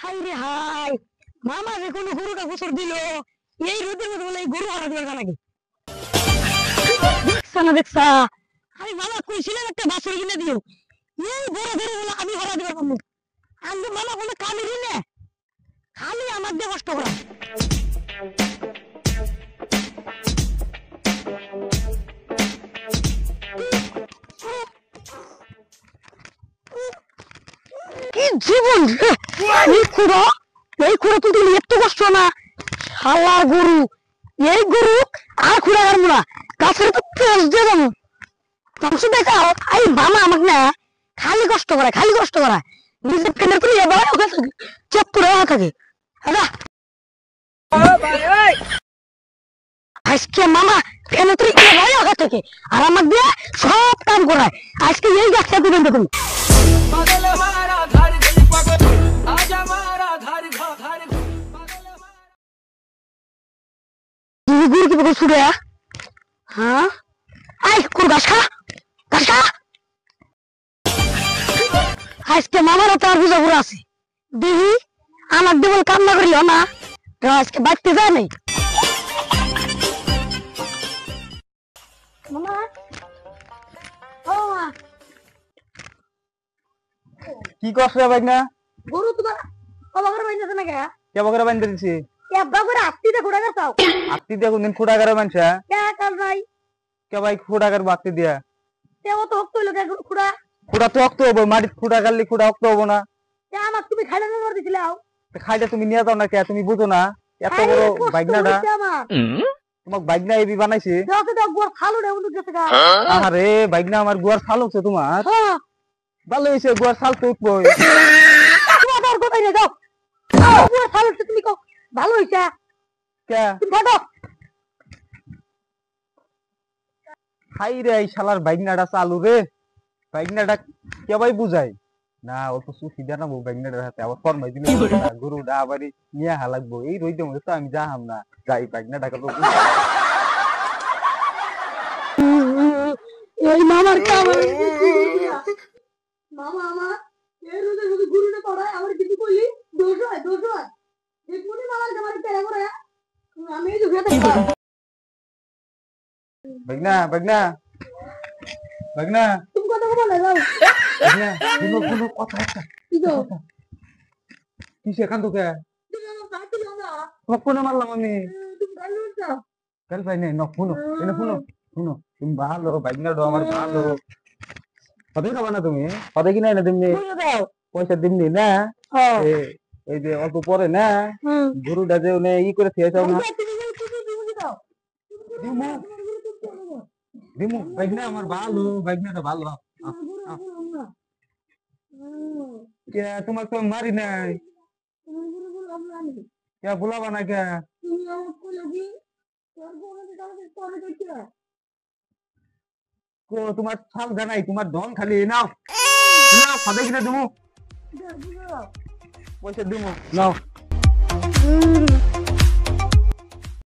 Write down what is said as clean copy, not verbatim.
High রে high, মামা যে কোনো গরুটা গোসর দিল, এই রোদের মধ্যে বলে এই গরু হারা দিবার নাকি? দেখছা না দেখছা, আমি মামা কইছিলাম একটা বাছুর কিনে দিও, এই বড় গরু বলে আমি হারা দিবার পারবো। আমি মামা কোনো কামেরই না, খালি আমার দিয়ে কষ্ট করা। কি জীবন রে, এই খুঁড়ো তুলতে গেলে এত কষ্ট না। শালা গরু, এই গরু আর খুঁড়া হারবো না, গাছের তো পেঁচ দিয়ে যাবো। তখন দেখা এই মামা আমাকে না খালি কষ্ট করে, খালি কষ্ট করা, নিজের পেনের তুলে এবার ওকে থাকে চেপ করে থাকে। আজকে মামা পেনের তুলে এবার ওকে থাকে আর আমাকে দিয়ে সব কাম করায়। আজকে এই গাছটা দিবেন দেখুন। গুরু কি বকল ছুড়ে? হ্যাঁ আই কোন গাছ খা, গাছ খা। আজকে মামারও তার বুঝা ঘুরে আছে, দেখি আমার দেবল কাম না করিও না, আজকে বাড়তে যায় নাই। মামা ও মা, কি করছ রে ভাই না? গরু তোমার কবা করে বাইন্দাছ না কে? কেবা করে বাইন্দা দিছি? এববা করে আত্তিতে খোড়া করছাও। আত্তি দিয়া কোনদিন খোড়া করে মানছা? কে কাজ নাই? কে ভাই খোড়া করে বাত্তি দিয়া? তেও তো হক কইলো কে খুড়া? খোড়া তো অক্ত হবো, মাটিত খোড়া করলে খোড়া অক্ত হবো না? কে আমাক তুমি খাইলে না দিছিলাও? খাইটা তুমি নিয়ে যাও না কে? তুমি বুঝো না এত বড় বাইগনাটা? তোমাক বাইগনা এবি বানাইছে? দেখো তো গোর খালু রে উঠে গেছে গা। আরে বাইগনা আমার গুয়ার ছাল হচ্ছে তোমার? হ্যাঁ ভালো হইছে, গুয়ার ছাল তো উঠবই। তুমি আর কোথায় রে যাও, গোর খালু তুমি কও ভালো হইছে কে তুমি ফটো। হাই রে এই শালার বাইগনাটা চালু রে। বাইগনাটা কে ভাই বুঝাই না, অল্প সুফি দেনা বউ বাইগনাটার হাতে আবার ফরমাই দিলে গরুটা আবারই নিয়ে হালাকবো। এই রইতে মধ্যে তো আমি যাহাম না, যাই বাইগনাটাকে তো এই মামার কাম মামা আমার এই রোদে যদি গুরুনে পড়ায় আমার কিছু কইলি দোষ হয় এই কোনি মামার কামার তেরা করে আমি এই দুটো দেখব। বাইগনা বাইগনা বাইগনা তুমি কথা বলে যাও। বাইগনা কোনো কথা একটা কি গো কিসে কান্দো কে? তুমি আমার সাথে না তোমাকে কোনে মারলাম আমি? তুমি ভালো আছো? কাল ভাই নাই ন শুনো এনে শুনো শুনো, তুমি ভালো বাইগনাটা আমার ভালো কবে খাবা না তুমি? কবে কিনা না তুমি? পয়সা দিমনি না? এই যে অল্প পরে না গরুটা যে ই করে খেয়েছাও না? দিমু বাইগনা আমার ভালো, বাইগনাটা ভালো। কে তোমার তো মারি নাই, কে ভুলাবা না কে? তোমার ছাল জানাই, তোমার ধন খালি নাও নাও খাবে কিনা দিমু, পয়সা দিমু নাও।